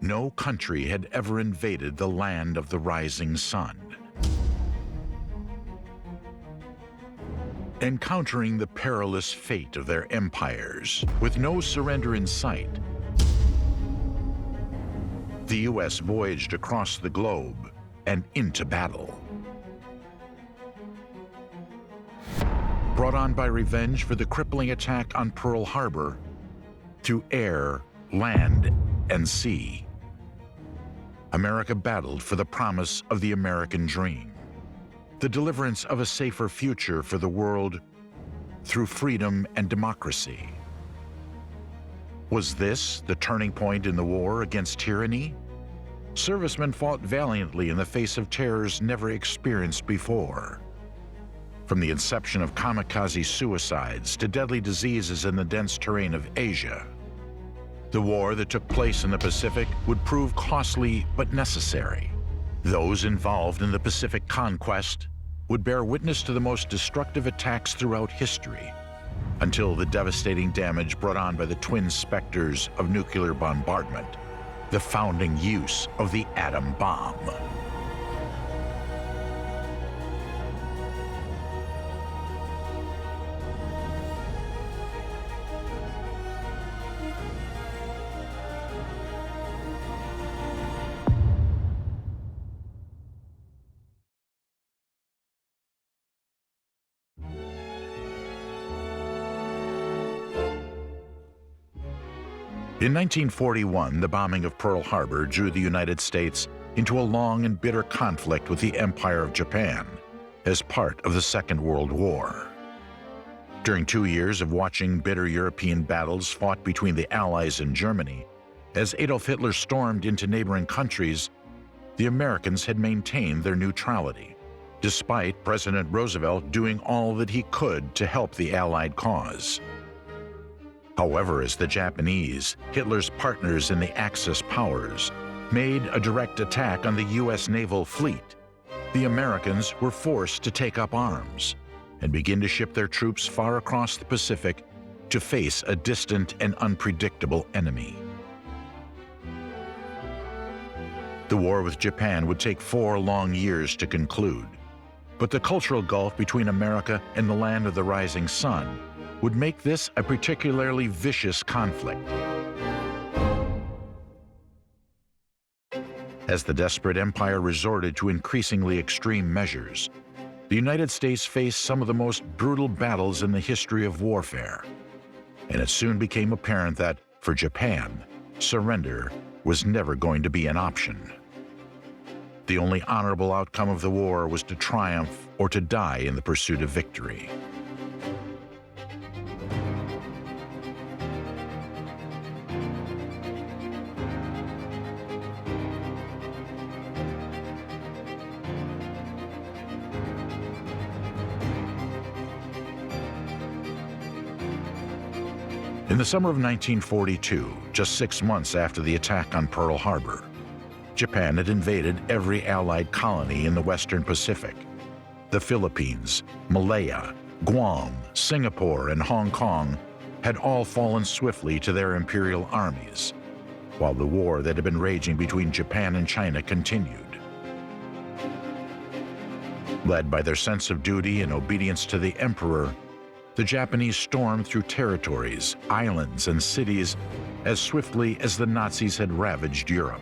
No country had ever invaded the land of the rising sun. Encountering the perilous fate of their empires, with no surrender in sight, the U.S. voyaged across the globe and into battle. Brought on by revenge for the crippling attack on Pearl Harbor, through air, land, and sea, America battled for the promise of the American dream, the deliverance of a safer future for the world through freedom and democracy. Was this the turning point in the war against tyranny? Servicemen fought valiantly in the face of terrors never experienced before. From the inception of kamikaze suicides to deadly diseases in the dense terrain of Asia, the war that took place in the Pacific would prove costly but necessary. Those involved in the Pacific conquest would bear witness to the most destructive attacks throughout history, until the devastating damage brought on by the twin specters of nuclear bombardment, the founding use of the atom bomb. In 1941, the bombing of Pearl Harbor drew the United States into a long and bitter conflict with the Empire of Japan as part of the Second World War. During 2 years of watching bitter European battles fought between the Allies and Germany, as Adolf Hitler stormed into neighboring countries, the Americans had maintained their neutrality, despite President Roosevelt doing all that he could to help the Allied cause. However, as the Japanese, Hitler's partners in the Axis powers, made a direct attack on the U.S. naval fleet, the Americans were forced to take up arms and begin to ship their troops far across the Pacific to face a distant and unpredictable enemy. The war with Japan would take 4 long years to conclude, but the cultural gulf between America and the land of the rising sun would make this a particularly vicious conflict. As the desperate empire resorted to increasingly extreme measures, the United States faced some of the most brutal battles in the history of warfare, and it soon became apparent that, for Japan, surrender was never going to be an option. The only honorable outcome of the war was to triumph or to die in the pursuit of victory. In the summer of 1942, just 6 months after the attack on Pearl Harbor, Japan had invaded every Allied colony in the Western Pacific. The Philippines, Malaya, Guam, Singapore, and Hong Kong had all fallen swiftly to their imperial armies, while the war that had been raging between Japan and China continued. Led by their sense of duty and obedience to the emperor, the Japanese stormed through territories, islands, and cities as swiftly as the Nazis had ravaged Europe.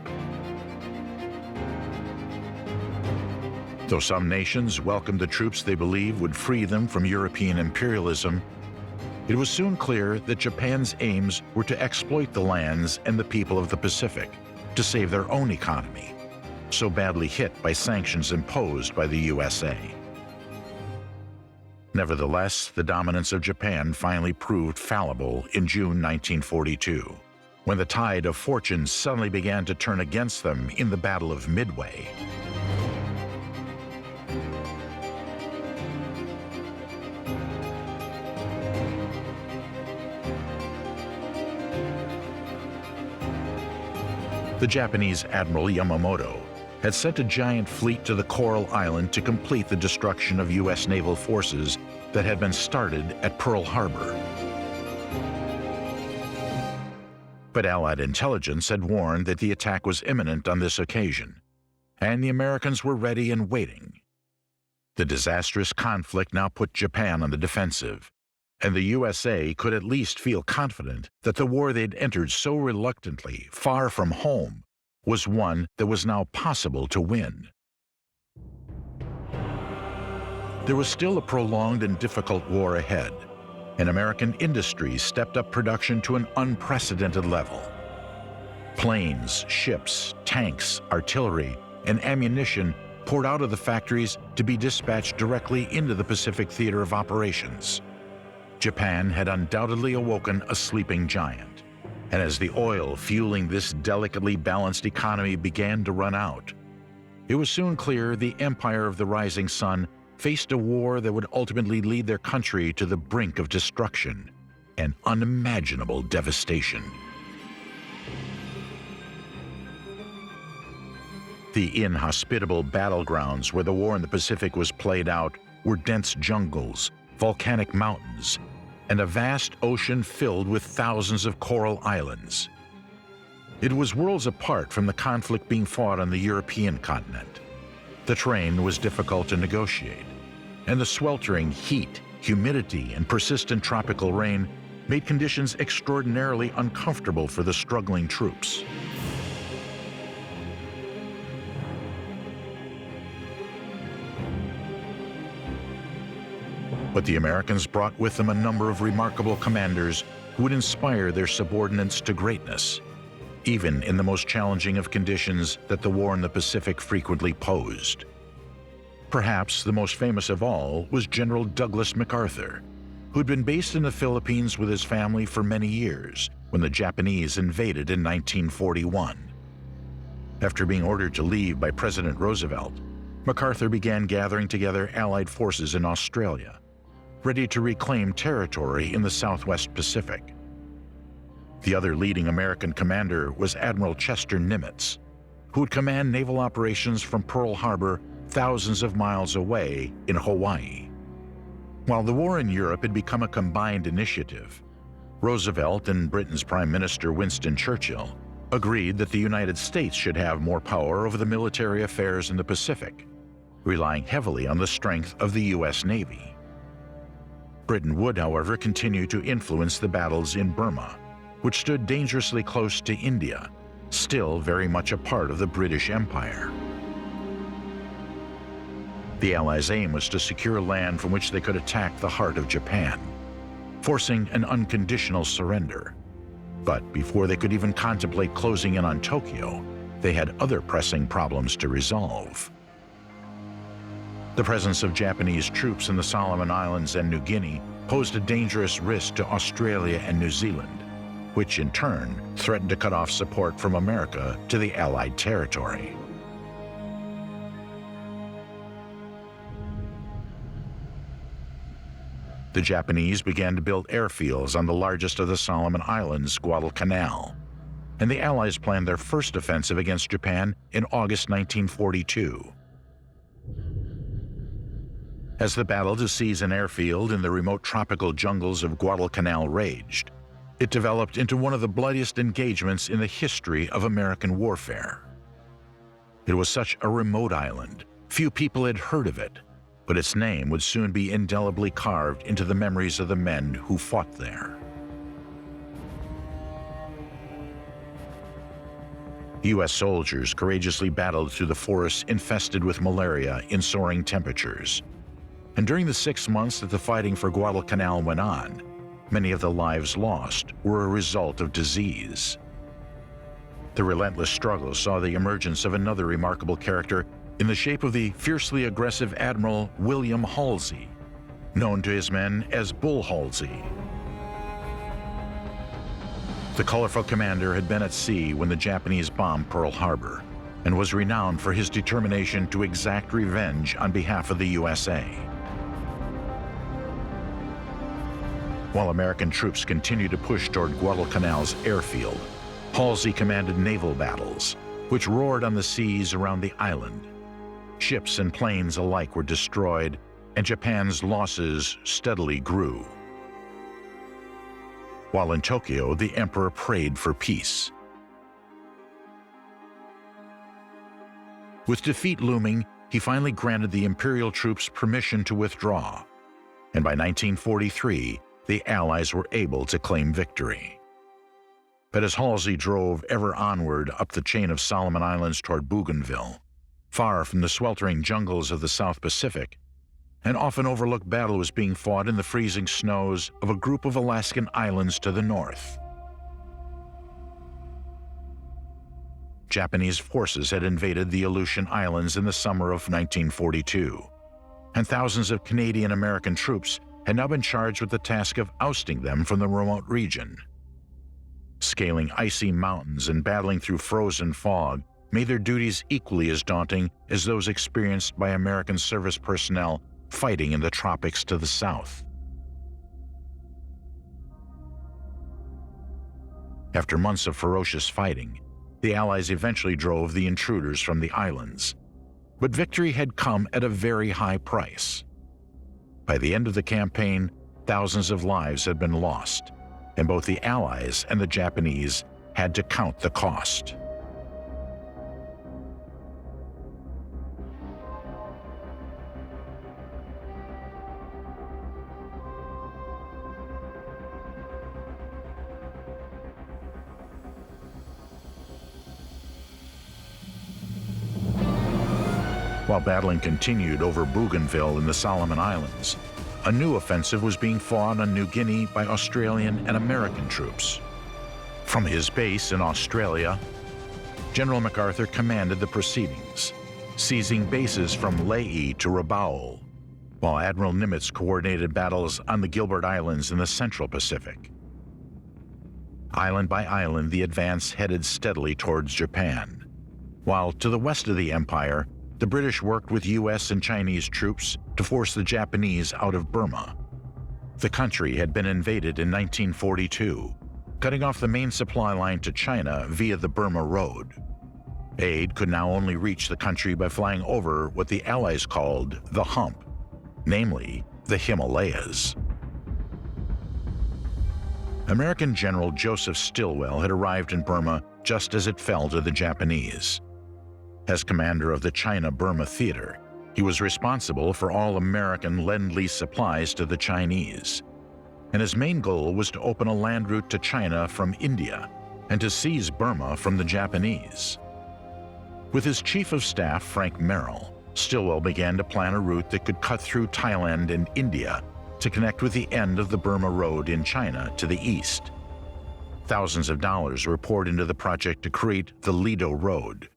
Though some nations welcomed the troops they believed would free them from European imperialism, it was soon clear that Japan's aims were to exploit the lands and the people of the Pacific to save their own economy, so badly hit by sanctions imposed by the USA. Nevertheless, the dominance of Japan finally proved fallible in June 1942, when the tide of fortune suddenly began to turn against them in the Battle of Midway. The Japanese Admiral Yamamoto had sent a giant fleet to the Coral Island to complete the destruction of U.S. naval forces that had been started at Pearl Harbor. But Allied intelligence had warned that the attack was imminent on this occasion, and the Americans were ready and waiting. The disastrous conflict now put Japan on the defensive, and the USA could at least feel confident that the war they'd entered so reluctantly, far from home, was one that was now possible to win. There was still a prolonged and difficult war ahead, and American industries stepped up production to an unprecedented level. Planes, ships, tanks, artillery, and ammunition poured out of the factories to be dispatched directly into the Pacific theater of operations. Japan had undoubtedly awoken a sleeping giant, and as the oil fueling this delicately balanced economy began to run out, it was soon clear the Empire of the Rising Sun faced a war that would ultimately lead their country to the brink of destruction and unimaginable devastation. The inhospitable battlegrounds where the war in the Pacific was played out were dense jungles, volcanic mountains, and a vast ocean filled with thousands of coral islands. It was worlds apart from the conflict being fought on the European continent. The terrain was difficult to negotiate, and the sweltering heat, humidity, and persistent tropical rain made conditions extraordinarily uncomfortable for the struggling troops. But the Americans brought with them a number of remarkable commanders who would inspire their subordinates to greatness, even in the most challenging of conditions that the war in the Pacific frequently posed. Perhaps the most famous of all was General Douglas MacArthur, who'd been based in the Philippines with his family for many years when the Japanese invaded in 1941. After being ordered to leave by President Roosevelt, MacArthur began gathering together Allied forces in Australia, ready to reclaim territory in the Southwest Pacific. The other leading American commander was Admiral Chester Nimitz, who would command naval operations from Pearl Harbor thousands of miles away in Hawaii. While the war in Europe had become a combined initiative, Roosevelt and Britain's Prime Minister Winston Churchill agreed that the United States should have more power over the military affairs in the Pacific, relying heavily on the strength of the U.S. Navy. Britain would, however, continue to influence the battles in Burma, which stood dangerously close to India, still very much a part of the British Empire. The Allies' aim was to secure land from which they could attack the heart of Japan, forcing an unconditional surrender. But before they could even contemplate closing in on Tokyo, they had other pressing problems to resolve. The presence of Japanese troops in the Solomon Islands and New Guinea posed a dangerous risk to Australia and New Zealand, which in turn threatened to cut off support from America to the Allied territory. The Japanese began to build airfields on the largest of the Solomon Islands, Guadalcanal, and the Allies planned their first offensive against Japan in August 1942. As the battle to seize an airfield in the remote tropical jungles of Guadalcanal raged, it developed into one of the bloodiest engagements in the history of American warfare. It was such a remote island, few people had heard of it, but its name would soon be indelibly carved into the memories of the men who fought there. U.S. soldiers courageously battled through the forests infested with malaria in soaring temperatures. And during the 6 months that the fighting for Guadalcanal went on, many of the lives lost were a result of disease. The relentless struggle saw the emergence of another remarkable character in the shape of the fiercely aggressive Admiral William Halsey, known to his men as Bull Halsey. The colorful commander had been at sea when the Japanese bombed Pearl Harbor and was renowned for his determination to exact revenge on behalf of the USA. While American troops continued to push toward Guadalcanal's airfield, Halsey commanded naval battles, which roared on the seas around the island. Ships and planes alike were destroyed, and Japan's losses steadily grew. while in Tokyo, the emperor prayed for peace. With defeat looming, he finally granted the imperial troops permission to withdraw, and by 1943, the Allies were able to claim victory. But as Halsey drove ever onward up the chain of Solomon Islands toward Bougainville, far from the sweltering jungles of the South Pacific, an often overlooked battle was being fought in the freezing snows of a group of Alaskan islands to the north. Japanese forces had invaded the Aleutian Islands in the summer of 1942, and thousands of Canadian-American troops had now been charged with the task of ousting them from the remote region. Scaling icy mountains and battling through frozen fog made their duties equally as daunting as those experienced by American service personnel fighting in the tropics to the south. After months of ferocious fighting, the Allies eventually drove the intruders from the islands. But victory had come at a very high price. By the end of the campaign, thousands of lives had been lost, and both the Allies and the Japanese had to count the cost. While battling continued over Bougainville in the Solomon Islands, a new offensive was being fought on New Guinea by Australian and American troops. From his base in Australia, General MacArthur commanded the proceedings, seizing bases from Lae to Rabaul, while Admiral Nimitz coordinated battles on the Gilbert Islands in the Central Pacific. Island by island, the advance headed steadily towards Japan, while to the west of the empire, the British worked with U.S. and Chinese troops to force the Japanese out of Burma. The country had been invaded in 1942, cutting off the main supply line to China via the Burma Road. Aid could now only reach the country by flying over what the Allies called the hump, namely the Himalayas. American General Joseph Stilwell had arrived in Burma just as it fell to the Japanese. As commander of the China-Burma Theater, he was responsible for all American Lend-Lease supplies to the Chinese, and his main goal was to open a land route to China from India and to seize Burma from the Japanese. With his chief of staff, Frank Merrill, Stilwell began to plan a route that could cut through Thailand and India to connect with the end of the Burma Road in China to the east. Thousands of dollars were poured into the project to create the Lido Road,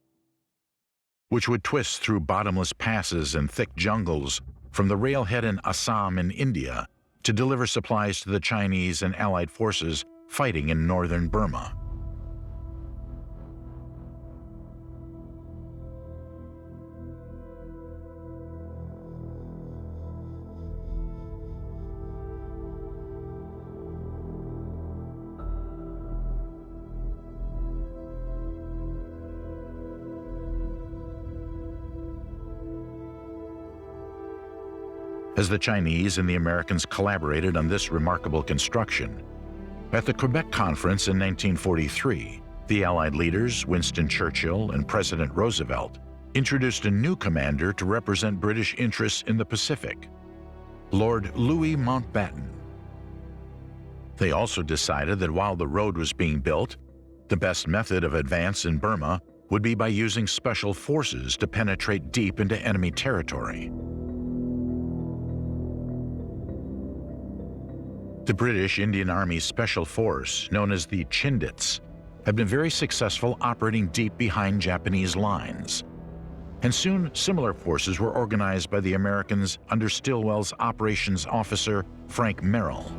which would twist through bottomless passes and thick jungles from the railhead in Assam in India to deliver supplies to the Chinese and Allied forces fighting in northern Burma. As the Chinese and the Americans collaborated on this remarkable construction, at the Quebec Conference in 1943, the Allied leaders, Winston Churchill and President Roosevelt, introduced a new commander to represent British interests in the Pacific, Lord Louis Mountbatten. They also decided that while the road was being built, the best method of advance in Burma would be by using special forces to penetrate deep into enemy territory. The British Indian Army Special Force, known as the Chindits, had been very successful operating deep behind Japanese lines. And soon, similar forces were organized by the Americans under Stilwell's operations officer, Frank Merrill.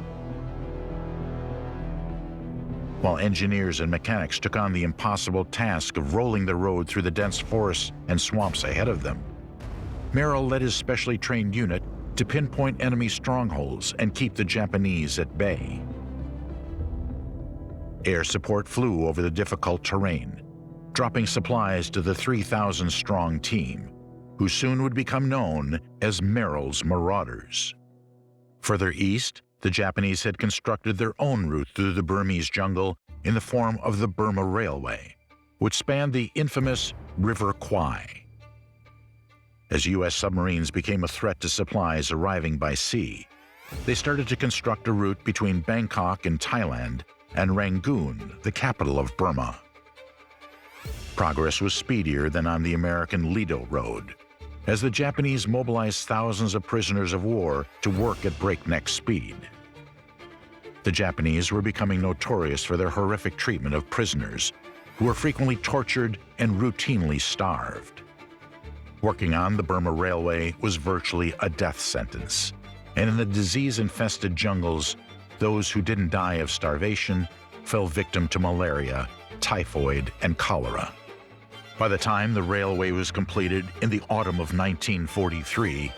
While engineers and mechanics took on the impossible task of rolling the road through the dense forests and swamps ahead of them, Merrill led his specially trained unit to pinpoint enemy strongholds and keep the Japanese at bay. Air support flew over the difficult terrain, dropping supplies to the 3,000-strong team, who soon would become known as Merrill's Marauders. Further east, The Japanese had constructed their own route through the Burmese jungle in the form of the Burma Railway, which spanned the infamous River Kwai. As U.S. submarines became a threat to supplies arriving by sea, they started to construct a route between Bangkok in Thailand and Rangoon, the capital of Burma. Progress was speedier than on the American Lido Road, as the Japanese mobilized thousands of prisoners of war to work at breakneck speed. The Japanese were becoming notorious for their horrific treatment of prisoners, who were frequently tortured and routinely starved. Working on the Burma Railway was virtually a death sentence, and in the disease-infested jungles, those who didn't die of starvation fell victim to malaria, typhoid, and cholera. By the time the railway was completed in the autumn of 1943,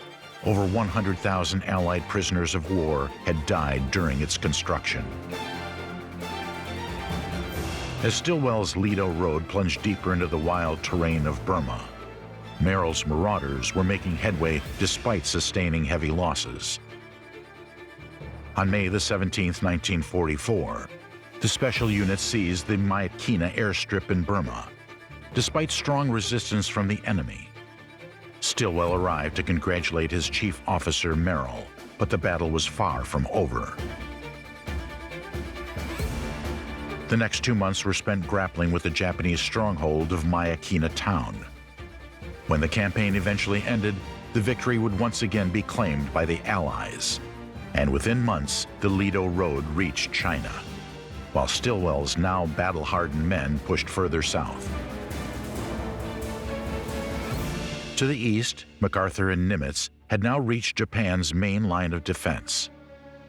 over 100,000 Allied prisoners of war had died during its construction. As Stilwell's Lido Road plunged deeper into the wild terrain of Burma, Merrill's marauders were making headway despite sustaining heavy losses. On May 17, 1944, the special unit seized the Myitkyina airstrip in Burma, despite strong resistance from the enemy. Stilwell arrived to congratulate his chief officer Merrill, but the battle was far from over. The next 2 months were spent grappling with the Japanese stronghold of Myitkyina town. When the campaign eventually ended, the victory would once again be claimed by the Allies, and within months, the Lido Road reached China, while Stilwell's now battle-hardened men pushed further south. To the east, MacArthur and Nimitz had now reached Japan's main line of defense,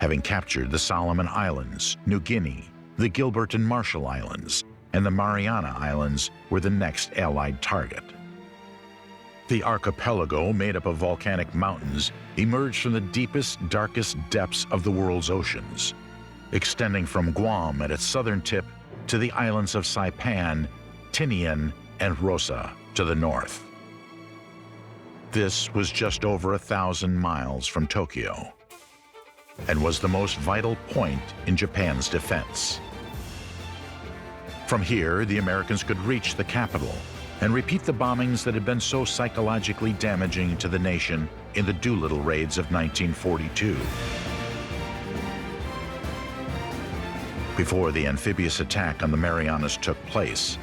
having captured the Solomon Islands, New Guinea, the Gilbert and Marshall Islands, and the Mariana Islands were the next Allied target. The archipelago, made up of volcanic mountains, emerged from the deepest, darkest depths of the world's oceans, extending from Guam at its southern tip to the islands of Saipan, Tinian, and Rosa to the north. This was just over 1,000 miles from Tokyo, and was the most vital point in Japan's defense. From here, the Americans could reach the capital and repeat the bombings that had been so psychologically damaging to the nation in the Doolittle raids of 1942. Before the amphibious attack on the Marianas took place,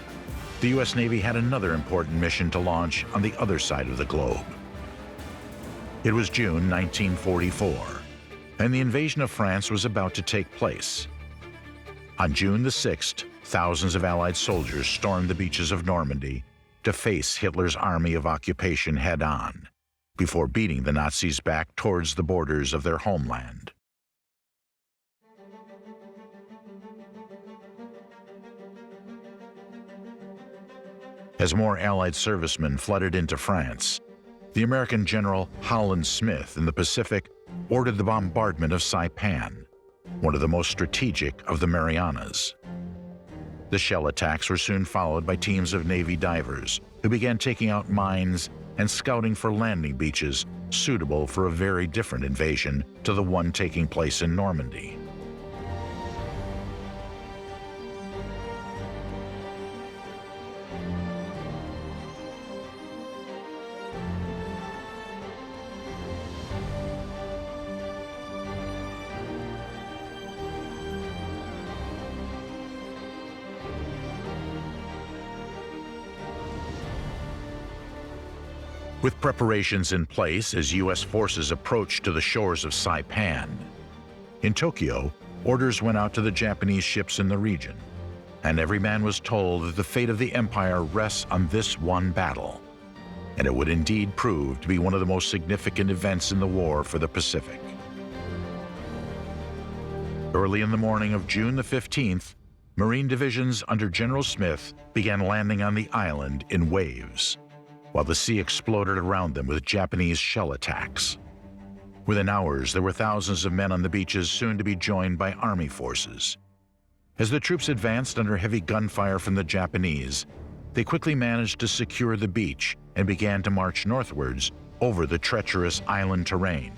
the U.S. Navy had another important mission to launch on the other side of the globe. It was June 1944, and the invasion of France was about to take place. On June the 6th, thousands of Allied soldiers stormed the beaches of Normandy to face Hitler's army of occupation head-on, before beating the Nazis back towards the borders of their homeland. As more Allied servicemen flooded into France, the American General Howland Smith in the Pacific ordered the bombardment of Saipan, one of the most strategic of the Marianas. The shell attacks were soon followed by teams of Navy divers who began taking out mines and scouting for landing beaches suitable for a very different invasion to the one taking place in Normandy. With preparations in place as U.S. forces approached to the shores of Saipan, in Tokyo, orders went out to the Japanese ships in the region, and every man was told that the fate of the empire rests on this one battle, and it would indeed prove to be one of the most significant events in the war for the Pacific. Early in the morning of June the 15th, Marine divisions under General Smith began landing on the island in waves, while the sea exploded around them with Japanese shell attacks. Within hours, there were thousands of men on the beaches, soon to be joined by Army forces. As the troops advanced under heavy gunfire from the Japanese, they quickly managed to secure the beach and began to march northwards over the treacherous island terrain.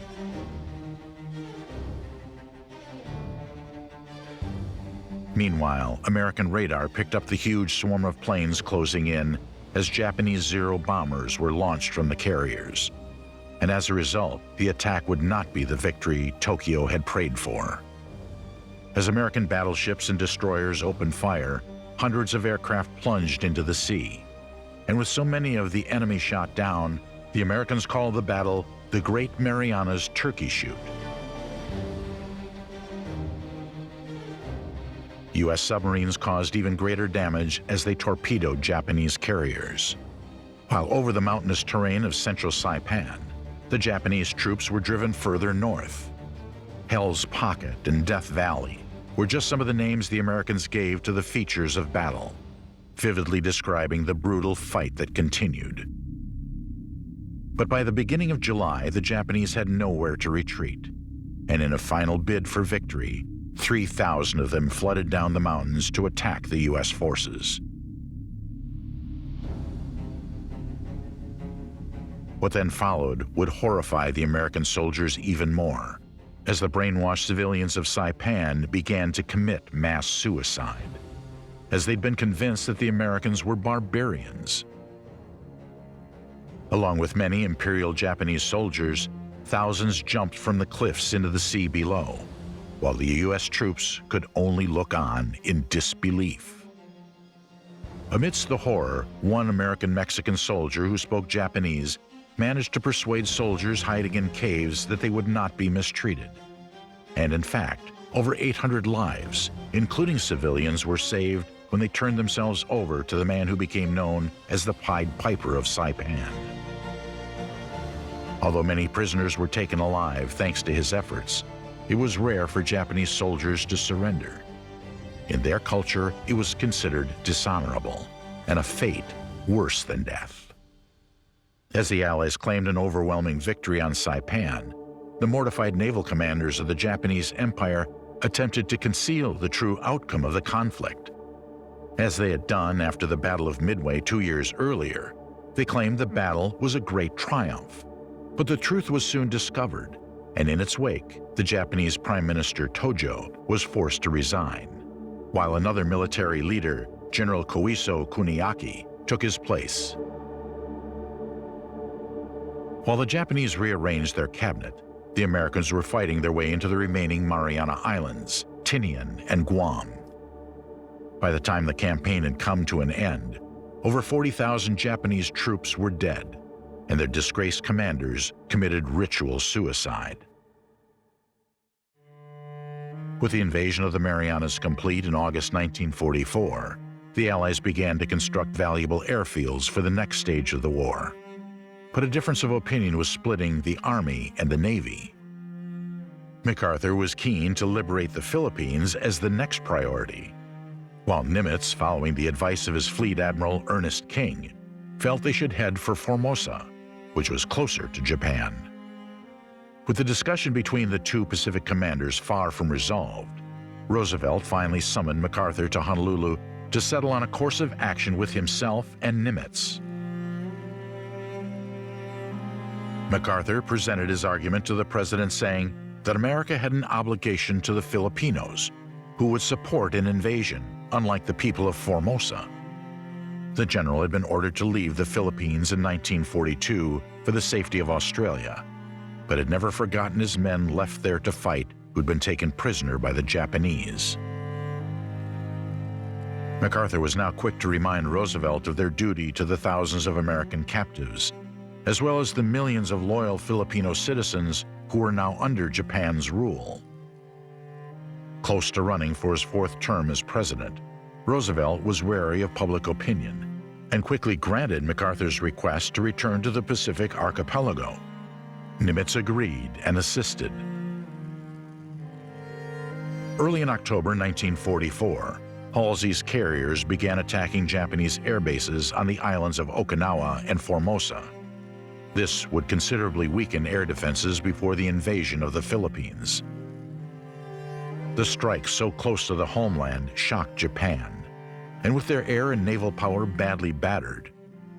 Meanwhile, American radar picked up the huge swarm of planes closing in as Japanese Zero bombers were launched from the carriers. And as a result, the attack would not be the victory Tokyo had prayed for. As American battleships and destroyers opened fire, hundreds of aircraft plunged into the sea. And with so many of the enemy shot down, the Americans called the battle the Great Marianas Turkey Shoot. U.S. submarines caused even greater damage as they torpedoed Japanese carriers. While over the mountainous terrain of central Saipan, the Japanese troops were driven further north. Hell's Pocket and Death Valley were just some of the names the Americans gave to the features of battle, vividly describing the brutal fight that continued. But by the beginning of July, the Japanese had nowhere to retreat, and in a final bid for victory, 3,000 of them flooded down the mountains to attack the U.S. forces. What then followed would horrify the American soldiers even more, as the brainwashed civilians of Saipan began to commit mass suicide, as they'd been convinced that the Americans were barbarians. Along with many Imperial Japanese soldiers, thousands jumped from the cliffs into the sea below, while the U.S. troops could only look on in disbelief. Amidst the horror, one American-Mexican soldier who spoke Japanese managed to persuade soldiers hiding in caves that they would not be mistreated. And in fact, over 800 lives, including civilians, were saved when they turned themselves over to the man who became known as the Pied Piper of Saipan. Although many prisoners were taken alive thanks to his efforts, it was rare for Japanese soldiers to surrender. In their culture, it was considered dishonorable and a fate worse than death. As the Allies claimed an overwhelming victory on Saipan, the mortified naval commanders of the Japanese Empire attempted to conceal the true outcome of the conflict. As they had done after the Battle of Midway 2 years earlier, they claimed the battle was a great triumph. But the truth was soon discovered, and in its wake, the Japanese Prime Minister Tojo was forced to resign, while another military leader, General Koiso Kuniaki, took his place. While the Japanese rearranged their cabinet, the Americans were fighting their way into the remaining Mariana Islands, Tinian, and Guam. By the time the campaign had come to an end, over 40,000 Japanese troops were dead, and their disgraced commanders committed ritual suicide. With the invasion of the Marianas complete in August 1944, the Allies began to construct valuable airfields for the next stage of the war. But a difference of opinion was splitting the Army and the Navy. MacArthur was keen to liberate the Philippines as the next priority, while Nimitz, following the advice of his fleet admiral Ernest King, felt they should head for Formosa, which was closer to Japan. With the discussion between the two Pacific commanders far from resolved, Roosevelt finally summoned MacArthur to Honolulu to settle on a course of action with himself and Nimitz. MacArthur presented his argument to the president, saying that America had an obligation to the Filipinos, who would support an invasion, unlike the people of Formosa. The general had been ordered to leave the Philippines in 1942 for the safety of Australia, but had never forgotten his men left there to fight who'd been taken prisoner by the Japanese. MacArthur was now quick to remind Roosevelt of their duty to the thousands of American captives, as well as the millions of loyal Filipino citizens who were now under Japan's rule. Close to running for his fourth term as president, Roosevelt was wary of public opinion and quickly granted MacArthur's request to return to the Pacific archipelago. Nimitz agreed and assisted. Early in October 1944, Halsey's carriers began attacking Japanese air bases on the islands of Okinawa and Formosa. This would considerably weaken air defenses before the invasion of the Philippines. The strike so close to the homeland shocked Japan, and with their air and naval power badly battered,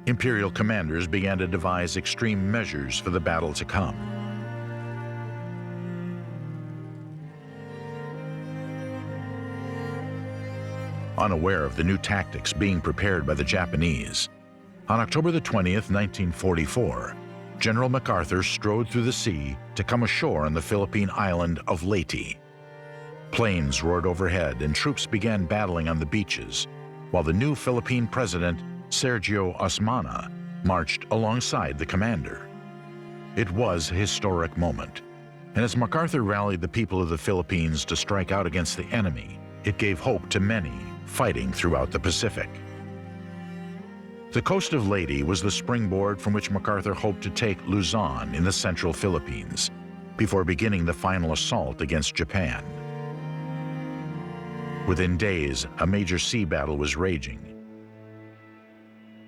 Imperial commanders began to devise extreme measures for the battle to come. unaware of the new tactics being prepared by the Japanese. On October the 20th, 1944, General MacArthur strode through the sea to come ashore on the Philippine island of Leyte. Planes roared overhead and troops began battling on the beaches, while the new Philippine president, Sergio Osmana, marched alongside the commander. It was a historic moment, and as MacArthur rallied the people of the Philippines to strike out against the enemy, it gave hope to many fighting throughout the Pacific. The coast of Leyte was the springboard from which MacArthur hoped to take Luzon in the central Philippines, before beginning the final assault against Japan. Within days, a major sea battle was raging.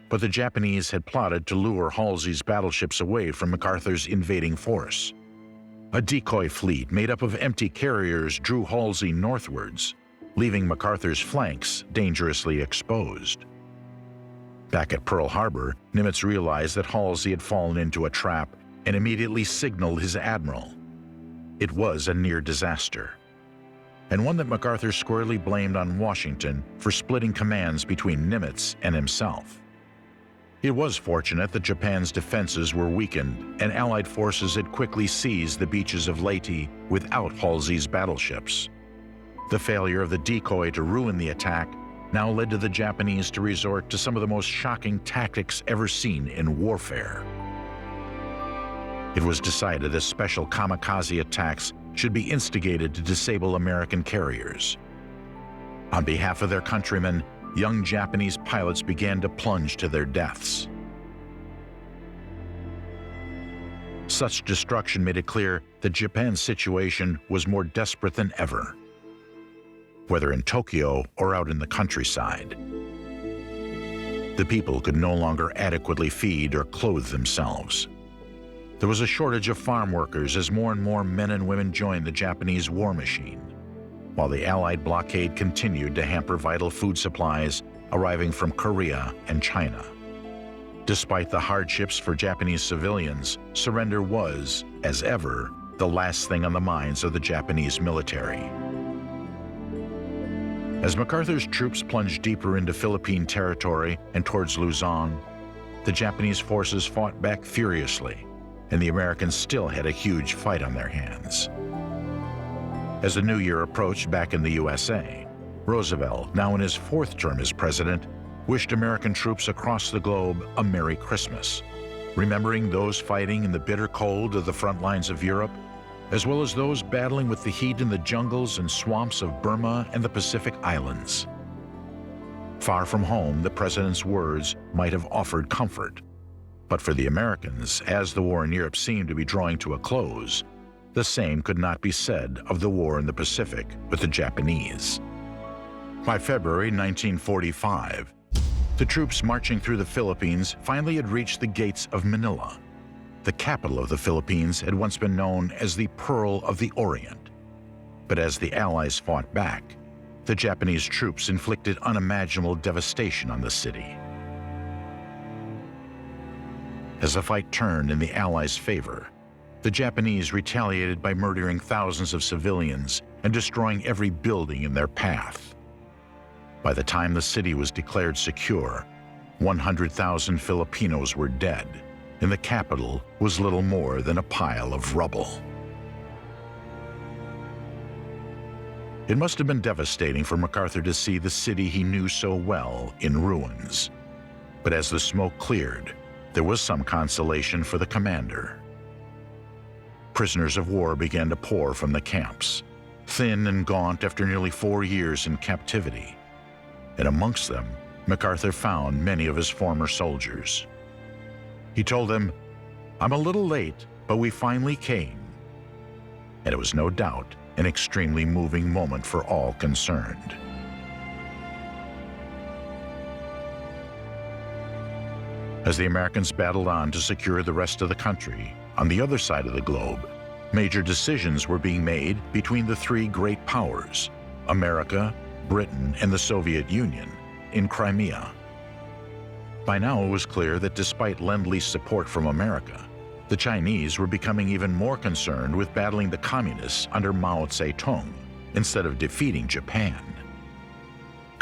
But the Japanese had plotted to lure Halsey's battleships away from MacArthur's invading force. A decoy fleet made up of empty carriers drew Halsey northwards, leaving MacArthur's flanks dangerously exposed. Back at Pearl Harbor, Nimitz realized that Halsey had fallen into a trap and immediately signaled his admiral. It was a near disaster, and one that MacArthur squarely blamed on Washington for splitting commands between Nimitz and himself. It was fortunate that Japan's defenses were weakened and Allied forces had quickly seized the beaches of Leyte without Halsey's battleships. The failure of the decoy to ruin the attack now led to the Japanese to resort to some of the most shocking tactics ever seen in warfare. It was decided that special kamikaze attacks should be instigated to disable American carriers. On behalf of their countrymen, young Japanese pilots began to plunge to their deaths. Such destruction made it clear that Japan's situation was more desperate than ever, whether in Tokyo or out in the countryside. The people could no longer adequately feed or clothe themselves. There was a shortage of farm workers as more and more men and women joined the Japanese war machine, while the Allied blockade continued to hamper vital food supplies arriving from Korea and China. Despite the hardships for Japanese civilians, surrender was, as ever, the last thing on the minds of the Japanese military. As MacArthur's troops plunged deeper into Philippine territory and towards Luzon, the Japanese forces fought back furiously, and the Americans still had a huge fight on their hands. As the new year approached back in the USA, Roosevelt, now in his fourth term as president, wished American troops across the globe a Merry Christmas, remembering those fighting in the bitter cold of the front lines of Europe, as well as those battling with the heat in the jungles and swamps of Burma and the Pacific Islands. Far from home, the president's words might have offered comfort, but for the Americans, as the war in Europe seemed to be drawing to a close, the same could not be said of the war in the Pacific with the Japanese. By February 1945, the troops marching through the Philippines finally had reached the gates of Manila. The capital of the Philippines had once been known as the Pearl of the Orient. But as the Allies fought back, the Japanese troops inflicted unimaginable devastation on the city. As the fight turned in the Allies' favor, the Japanese retaliated by murdering thousands of civilians and destroying every building in their path. By the time the city was declared secure, 100,000 Filipinos were dead, and the capital was little more than a pile of rubble. It must have been devastating for MacArthur to see the city he knew so well in ruins. But as the smoke cleared, there was some consolation for the commander. Prisoners of war began to pour from the camps, thin and gaunt after nearly 4 years in captivity. And amongst them, MacArthur found many of his former soldiers. He told them, "I'm a little late, but we finally came." And it was no doubt an extremely moving moment for all concerned. As the Americans battled on to secure the rest of the country, on the other side of the globe, major decisions were being made between the three great powers, America, Britain, and the Soviet Union, in Crimea. By now it was clear that despite Lend-Lease support from America, the Chinese were becoming even more concerned with battling the communists under Mao Zedong instead of defeating Japan.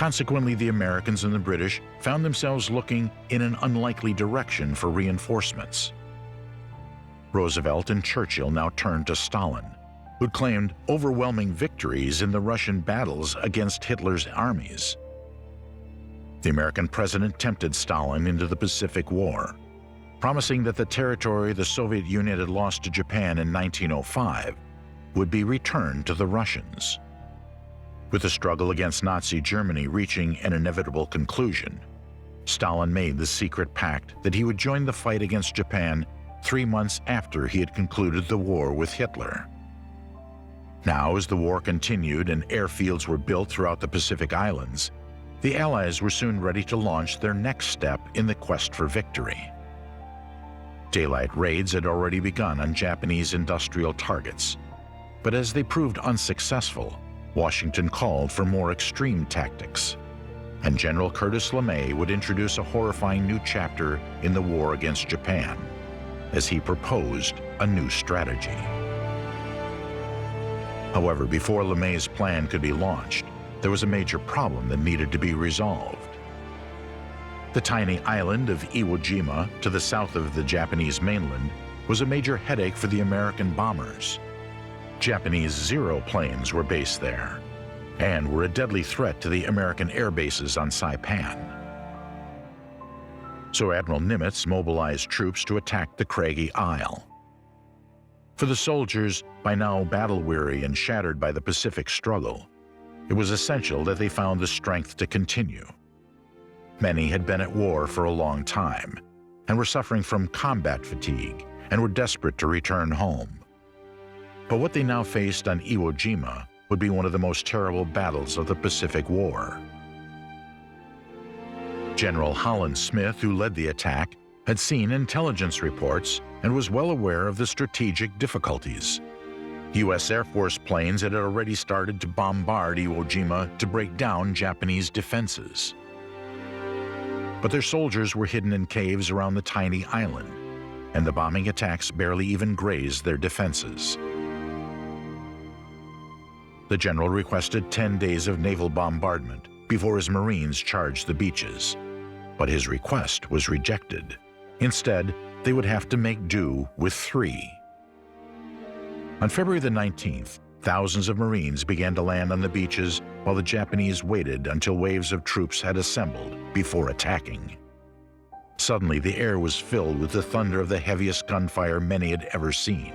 Consequently, the Americans and the British found themselves looking in an unlikely direction for reinforcements. Roosevelt and Churchill now turned to Stalin, who'd claimed overwhelming victories in the Russian battles against Hitler's armies. The American president tempted Stalin into the Pacific War, promising that the territory the Soviet Union had lost to Japan in 1905 would be returned to the Russians. With the struggle against Nazi Germany reaching an inevitable conclusion, Stalin made the secret pact that he would join the fight against Japan 3 months after he had concluded the war with Hitler. Now, as the war continued and airfields were built throughout the Pacific Islands, the Allies were soon ready to launch their next step in the quest for victory. Daylight raids had already begun on Japanese industrial targets, but as they proved unsuccessful, Washington called for more extreme tactics, and General Curtis LeMay would introduce a horrifying new chapter in the war against Japan, as he proposed a new strategy. However, before LeMay's plan could be launched, there was a major problem that needed to be resolved. The tiny island of Iwo Jima, to the south of the Japanese mainland, was a major headache for the American bombers. Japanese Zero planes were based there, and were a deadly threat to the American air bases on Saipan. So Admiral Nimitz mobilized troops to attack the craggy isle. For the soldiers, by now battle-weary and shattered by the Pacific struggle, it was essential that they found the strength to continue. Many had been at war for a long time, and were suffering from combat fatigue, and were desperate to return home. But what they now faced on Iwo Jima would be one of the most terrible battles of the Pacific War. General Holland Smith, who led the attack, had seen intelligence reports and was well aware of the strategic difficulties. U.S. Air Force planes had already started to bombard Iwo Jima to break down Japanese defenses. But their soldiers were hidden in caves around the tiny island, and the bombing attacks barely even grazed their defenses. The general requested 10 days of naval bombardment before his Marines charged the beaches, but his request was rejected. Instead, they would have to make do with 3. On February the 19th, thousands of Marines began to land on the beaches while the Japanese waited until waves of troops had assembled before attacking. Suddenly, the air was filled with the thunder of the heaviest gunfire many had ever seen.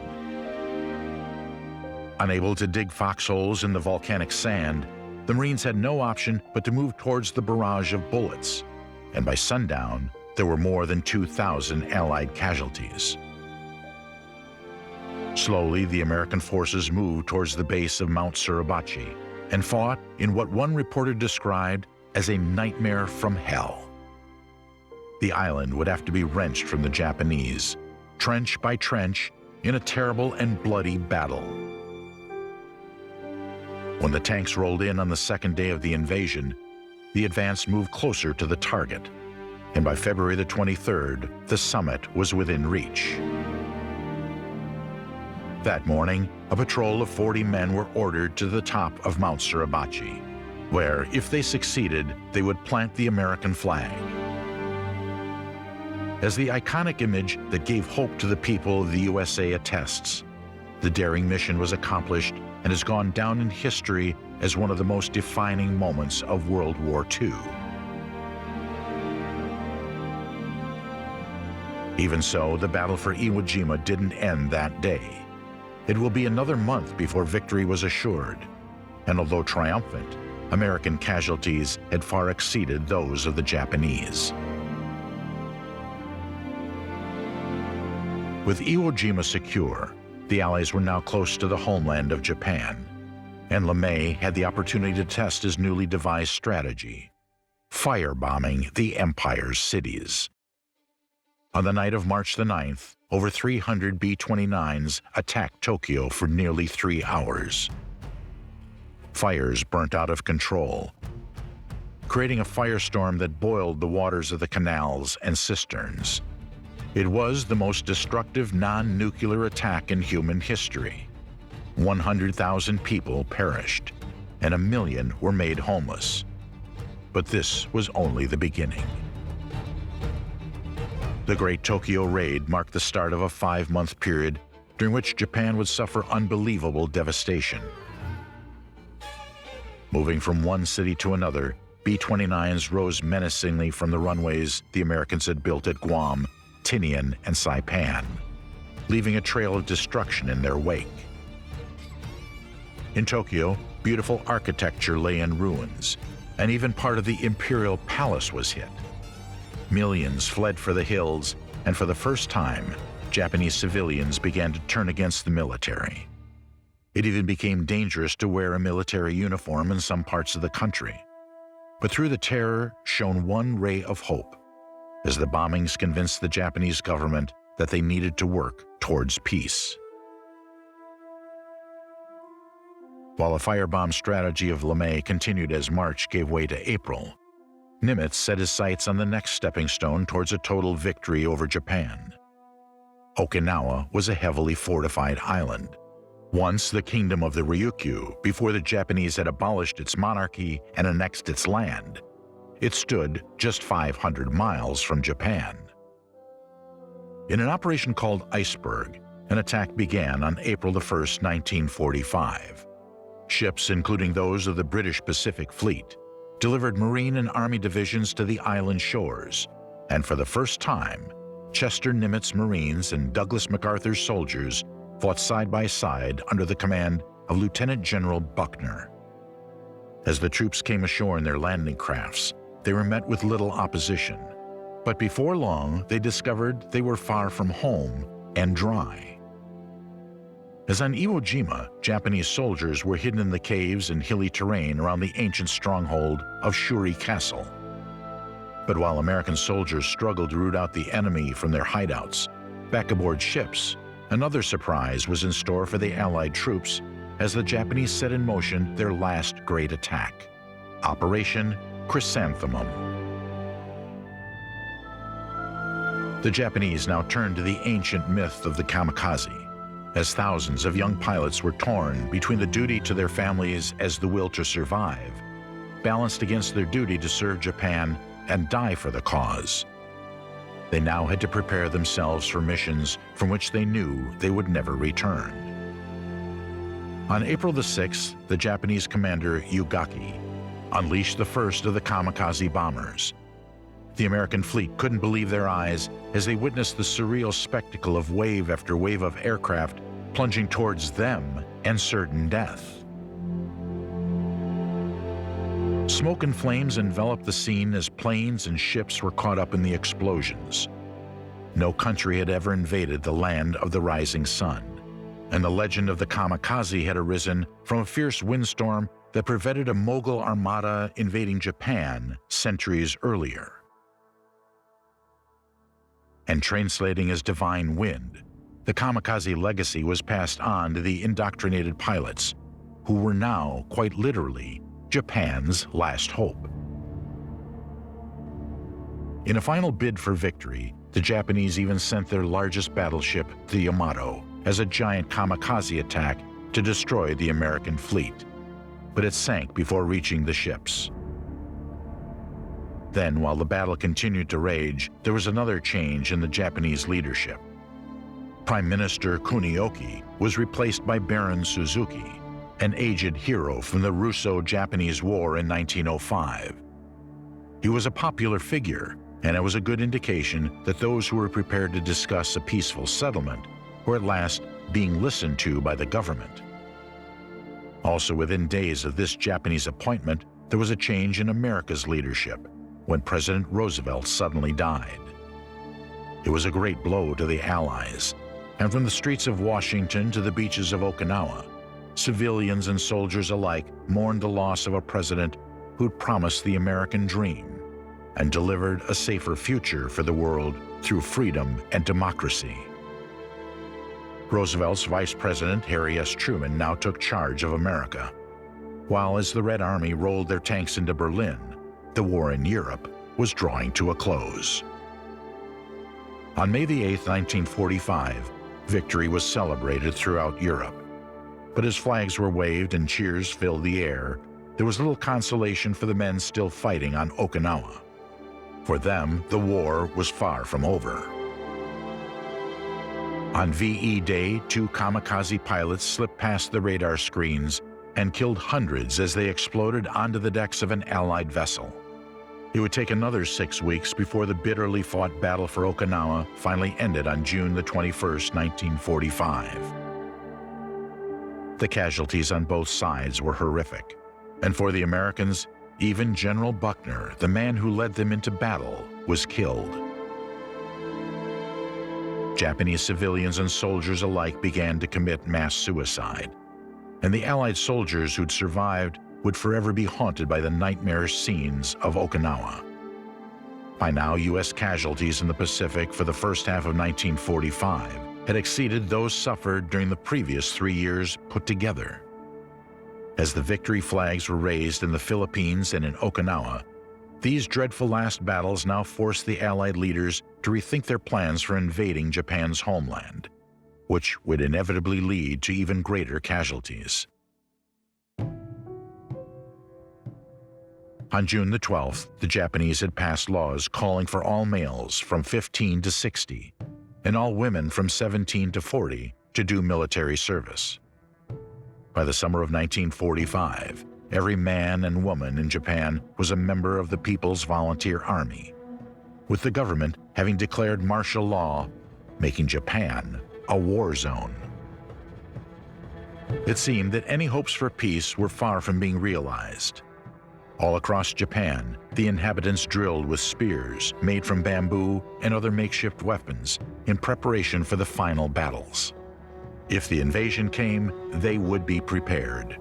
Unable to dig foxholes in the volcanic sand, the Marines had no option but to move towards the barrage of bullets, and by sundown, there were more than 2,000 Allied casualties. Slowly, the American forces moved towards the base of Mount Suribachi and fought in what one reporter described as a nightmare from hell. The island would have to be wrenched from the Japanese, trench by trench, in a terrible and bloody battle. When the tanks rolled in on the second day of the invasion, the advance moved closer to the target, and by February the 23rd, the summit was within reach. That morning, a patrol of 40 men were ordered to the top of Mount Suribachi, where, if they succeeded, they would plant the American flag. As the iconic image that gave hope to the people of the USA attests, the daring mission was accomplished and has gone down in history as one of the most defining moments of World War II. Even so, the battle for Iwo Jima didn't end that day. It will be another month before victory was assured, and although triumphant, American casualties had far exceeded those of the Japanese. With Iwo Jima secure, the Allies were now close to the homeland of Japan, and LeMay had the opportunity to test his newly devised strategy, firebombing the Empire's cities. On the night of March the 9th, over 300 B-29s attacked Tokyo for nearly 3 hours. Fires burnt out of control, creating a firestorm that boiled the waters of the canals and cisterns. It was the most destructive non-nuclear attack in human history. 100,000 people perished, and 1 million were made homeless. But this was only the beginning. The Great Tokyo Raid marked the start of a 5-month period during which Japan would suffer unbelievable devastation. Moving from one city to another, B-29s rose menacingly from the runways the Americans had built at Guam, Tinian, and Saipan, leaving a trail of destruction in their wake. In Tokyo, beautiful architecture lay in ruins, and even part of the Imperial Palace was hit. Millions fled for the hills, and for the first time, Japanese civilians began to turn against the military. It even became dangerous to wear a military uniform in some parts of the country. But through the terror shone one ray of hope, as the bombings convinced the Japanese government that they needed to work towards peace. While the firebomb strategy of LeMay continued as March gave way to April, Nimitz set his sights on the next stepping stone towards a total victory over Japan. Okinawa was a heavily fortified island, once the kingdom of the Ryukyu before the Japanese had abolished its monarchy and annexed its land. It stood just 500 miles from Japan. In an operation called Iceberg, an attack began on April 1, 1945. Ships, including those of the British Pacific Fleet, delivered Marine and Army divisions to the island shores, and for the first time, Chester Nimitz Marines and Douglas MacArthur's soldiers fought side by side under the command of Lieutenant General Buckner. As the troops came ashore in their landing crafts, they were met with little opposition, but before long they discovered they were far from home and dry. As on Iwo Jima, Japanese soldiers were hidden in the caves and hilly terrain around the ancient stronghold of Shuri Castle. But while American soldiers struggled to root out the enemy from their hideouts, back aboard ships, another surprise was in store for the Allied troops as the Japanese set in motion their last great attack, Operation Chrysanthemum. The Japanese now turned to the ancient myth of the kamikaze, as thousands of young pilots were torn between the duty to their families as the will to survive, balanced against their duty to serve Japan and die for the cause. They now had to prepare themselves for missions from which they knew they would never return. On April the 6th, the Japanese commander Yugaki unleashed the first of the kamikaze bombers. The American fleet couldn't believe their eyes as they witnessed the surreal spectacle of wave after wave of aircraft plunging towards them and certain death. Smoke and flames enveloped the scene as planes and ships were caught up in the explosions. No country had ever invaded the land of the rising sun, and the legend of the kamikaze had arisen from a fierce windstorm that prevented a Mughal armada invading Japan centuries earlier. And translating as divine wind, the kamikaze legacy was passed on to the indoctrinated pilots, who were now, quite literally, Japan's last hope. In a final bid for victory, the Japanese even sent their largest battleship, the Yamato, as a giant kamikaze attack to destroy the American fleet, but it sank before reaching the ships. Then, while the battle continued to rage, there was another change in the Japanese leadership. Prime Minister Kunioki was replaced by Baron Suzuki, an aged hero from the Russo-Japanese War in 1905. He was a popular figure, and it was a good indication that those who were prepared to discuss a peaceful settlement were at last being listened to by the government. Also within days of this Japanese appointment, there was a change in America's leadership when President Roosevelt suddenly died. It was a great blow to the Allies, and from the streets of Washington to the beaches of Okinawa, civilians and soldiers alike mourned the loss of a president who'd promised the American dream and delivered a safer future for the world through freedom and democracy. Roosevelt's Vice President, Harry S. Truman, now took charge of America, while as the Red Army rolled their tanks into Berlin, the war in Europe was drawing to a close. On May the 8th, 1945, victory was celebrated throughout Europe. But as flags were waved and cheers filled the air, there was little consolation for the men still fighting on Okinawa. For them, the war was far from over. On VE Day, 2 kamikaze pilots slipped past the radar screens and killed hundreds as they exploded onto the decks of an Allied vessel. It would take another 6 weeks before the bitterly fought battle for Okinawa finally ended on June the 21st, 1945. The casualties on both sides were horrific, and for the Americans, even General Buckner, the man who led them into battle, was killed. Japanese civilians and soldiers alike began to commit mass suicide, and the Allied soldiers who'd survived would forever be haunted by the nightmarish scenes of Okinawa. By now, U.S. casualties in the Pacific for the first half of 1945 had exceeded those suffered during the previous 3 years put together. As the victory flags were raised in the Philippines and in Okinawa, these dreadful last battles now forced the Allied leaders to rethink their plans for invading Japan's homeland, which would inevitably lead to even greater casualties. On June the 12th, the Japanese had passed laws calling for all males from 15 to 60 and all women from 17 to 40 to do military service. By the summer of 1945, every man and woman in Japan was a member of the People's Volunteer Army, with the government having declared martial law, making Japan a war zone. It seemed that any hopes for peace were far from being realized. All across Japan, the inhabitants drilled with spears made from bamboo and other makeshift weapons in preparation for the final battles. If the invasion came, they would be prepared.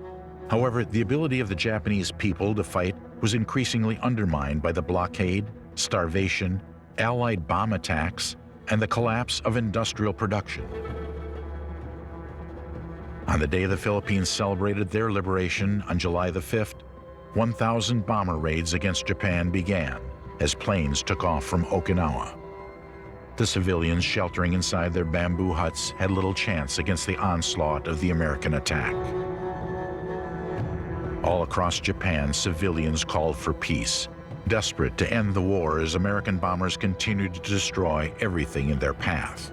However, the ability of the Japanese people to fight was increasingly undermined by the blockade, starvation, Allied bomb attacks, and the collapse of industrial production. On the day the Philippines celebrated their liberation on July the 5th, 1,000 bomber raids against Japan began as planes took off from Okinawa. The civilians sheltering inside their bamboo huts had little chance against the onslaught of the American attack. All across Japan, civilians called for peace, desperate to end the war as American bombers continued to destroy everything in their path.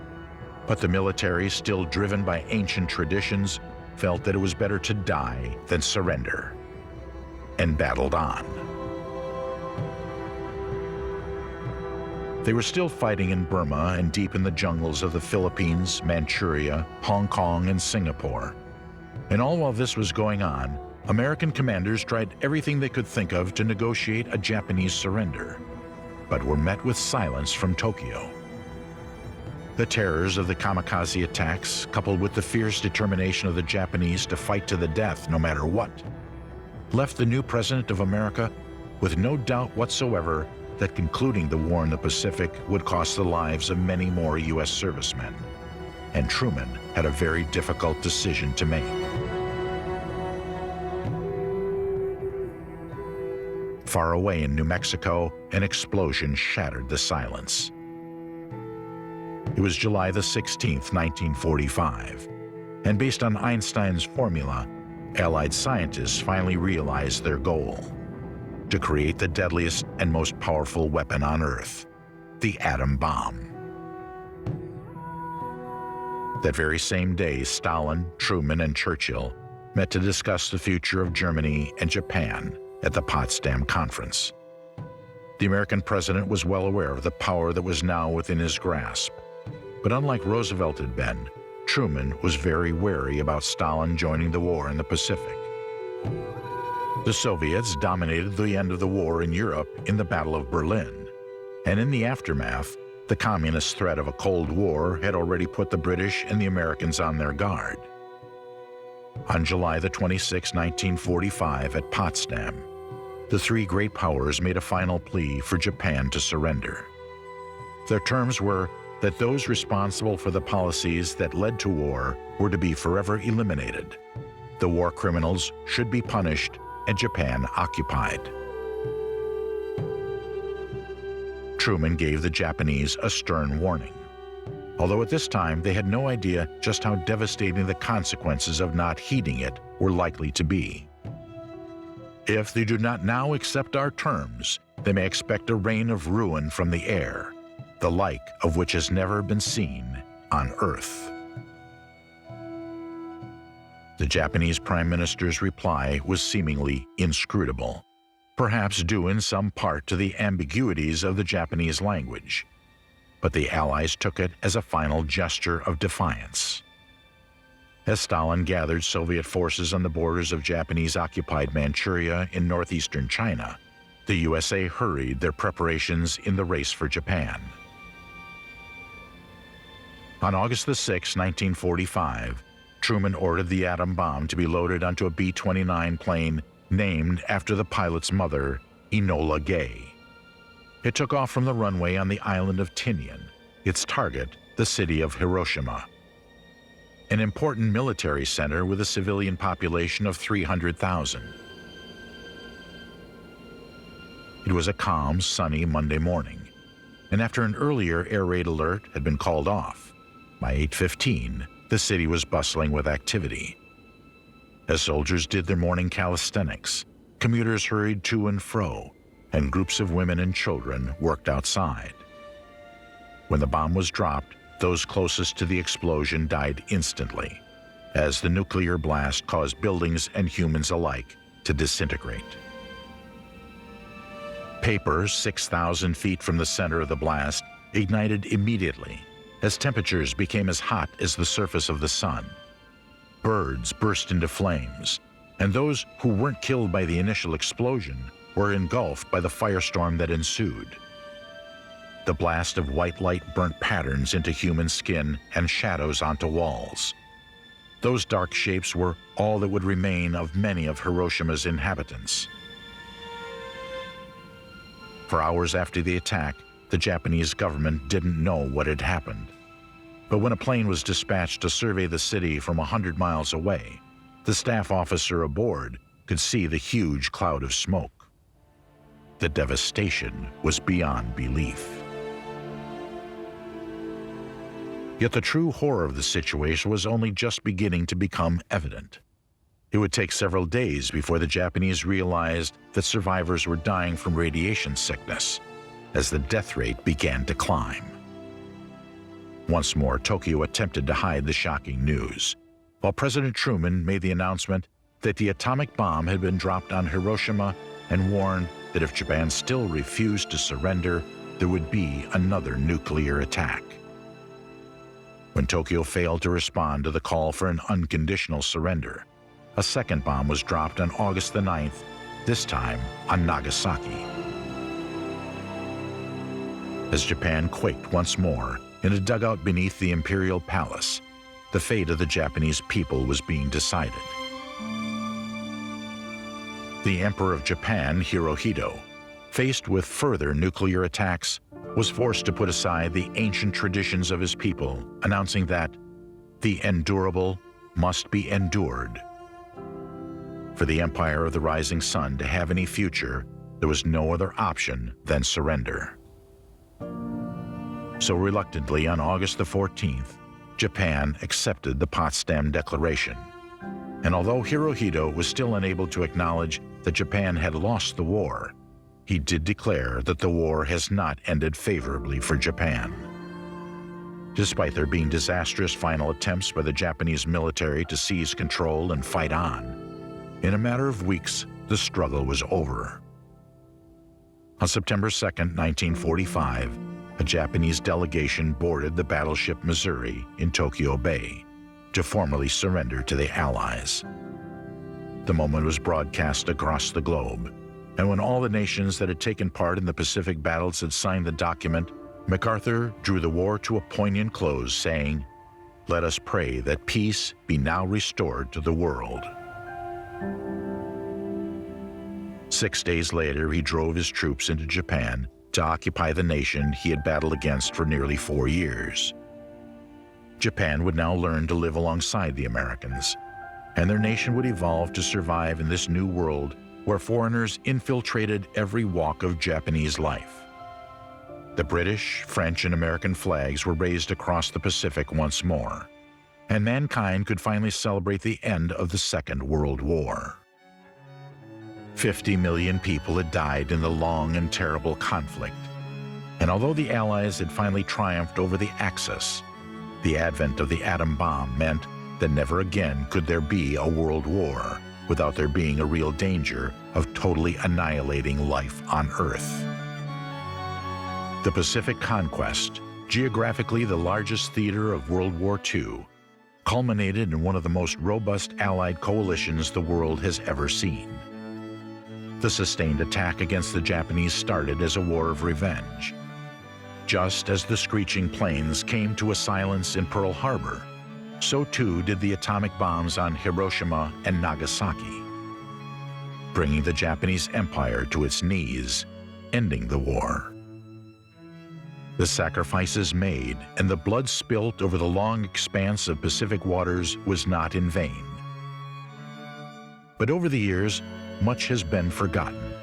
But the military, still driven by ancient traditions, felt that it was better to die than surrender, and battled on. They were still fighting in Burma and deep in the jungles of the Philippines, Manchuria, Hong Kong, and Singapore. And all while this was going on, American commanders tried everything they could think of to negotiate a Japanese surrender, but were met with silence from Tokyo. The terrors of the kamikaze attacks, coupled with the fierce determination of the Japanese to fight to the death no matter what, left the new President of America with no doubt whatsoever that concluding the war in the Pacific would cost the lives of many more U.S. servicemen. And Truman had a very difficult decision to make. Far away in New Mexico, an explosion shattered the silence. It was July the 16th, 1945, and based on Einstein's formula, Allied scientists finally realized their goal: to create the deadliest and most powerful weapon on Earth, the atom bomb. That very same day, Stalin, Truman, and Churchill met to discuss the future of Germany and Japan at the Potsdam Conference. The American president was well aware of the power that was now within his grasp, but unlike Roosevelt had been, Truman was very wary about Stalin joining the war in the Pacific. The Soviets dominated the end of the war in Europe in the Battle of Berlin, and in the aftermath, the communist threat of a Cold War had already put the British and the Americans on their guard. On July the 26th, 1945, at Potsdam, the three great powers made a final plea for Japan to surrender. Their terms were that those responsible for the policies that led to war were to be forever eliminated. The war criminals should be punished and Japan occupied. Truman gave the Japanese a stern warning, although at this time they had no idea just how devastating the consequences of not heeding it were likely to be. If they do not now accept our terms, they may expect a rain of ruin from the air, the like of which has never been seen on Earth. The Japanese Prime Minister's reply was seemingly inscrutable, perhaps due in some part to the ambiguities of the Japanese language. But the Allies took it as a final gesture of defiance. As Stalin gathered Soviet forces on the borders of Japanese-occupied Manchuria in northeastern China, the USA hurried their preparations in the race for Japan. On August 6, 1945, Truman ordered the atom bomb to be loaded onto a B-29 plane named after the pilot's mother, Enola Gay. It took off from the runway on the island of Tinian, its target, the city of Hiroshima, an important military center with a civilian population of 300,000. It was a calm, sunny Monday morning, and after an earlier air raid alert had been called off, by 8:15, the city was bustling with activity. As soldiers did their morning calisthenics, commuters hurried to and fro, and groups of women and children worked outside. When the bomb was dropped, those closest to the explosion died instantly, as the nuclear blast caused buildings and humans alike to disintegrate. Paper 6,000 feet from the center of the blast ignited immediately, as temperatures became as hot as the surface of the sun. Birds burst into flames, and those who weren't killed by the initial explosion were engulfed by the firestorm that ensued. The blast of white light burnt patterns into human skin and shadows onto walls. Those dark shapes were all that would remain of many of Hiroshima's inhabitants. For hours after the attack, the Japanese government didn't know what had happened. But when a plane was dispatched to survey the city from 100 miles away, the staff officer aboard could see the huge cloud of smoke. The devastation was beyond belief. Yet the true horror of the situation was only just beginning to become evident. It would take several days before the Japanese realized that survivors were dying from radiation sickness, as the death rate began to climb. Once more, Tokyo attempted to hide the shocking news, while President Truman made the announcement that the atomic bomb had been dropped on Hiroshima and warned that if Japan still refused to surrender, there would be another nuclear attack. When Tokyo failed to respond to the call for an unconditional surrender, a second bomb was dropped on August the 9th, this time on Nagasaki. As Japan quaked once more in a dugout beneath the imperial palace, the fate of the Japanese people was being decided. The Emperor of Japan, Hirohito, faced with further nuclear attacks, was forced to put aside the ancient traditions of his people, announcing that the endurable must be endured. For the Empire of the Rising Sun to have any future, there was no other option than surrender. So reluctantly, on August the 14th, Japan accepted the Potsdam Declaration. And although Hirohito was still unable to acknowledge that Japan had lost the war, he did declare that the war has not ended favorably for Japan. Despite there being disastrous final attempts by the Japanese military to seize control and fight on, in a matter of weeks, the struggle was over. On September 2, 1945, a Japanese delegation boarded the battleship Missouri in Tokyo Bay to formally surrender to the Allies. The moment was broadcast across the globe, and when all the nations that had taken part in the Pacific battles had signed the document, MacArthur drew the war to a poignant close, saying, "Let us pray that peace be now restored to the world." 6 days later, he drove his troops into Japan to occupy the nation he had battled against for nearly 4 years. Japan would now learn to live alongside the Americans, and their nation would evolve to survive in this new world where foreigners infiltrated every walk of Japanese life. The British, French, and American flags were raised across the Pacific once more, and mankind could finally celebrate the end of the Second World War. 50 million people had died in the long and terrible conflict. And although the Allies had finally triumphed over the Axis, the advent of the atom bomb meant that never again could there be a world war without there being a real danger of totally annihilating life on Earth. The Pacific Conquest, geographically the largest theater of World War II, culminated in one of the most robust Allied coalitions the world has ever seen. The sustained attack against the Japanese started as a war of revenge. Just as the screeching planes came to a silence in Pearl Harbor, so too did the atomic bombs on Hiroshima and Nagasaki, bringing the Japanese Empire to its knees, ending the war. The sacrifices made and the blood spilt over the long expanse of Pacific waters was not in vain. But over the years, much has been forgotten.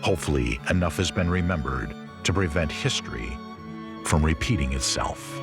Hopefully, enough has been remembered to prevent history from repeating itself.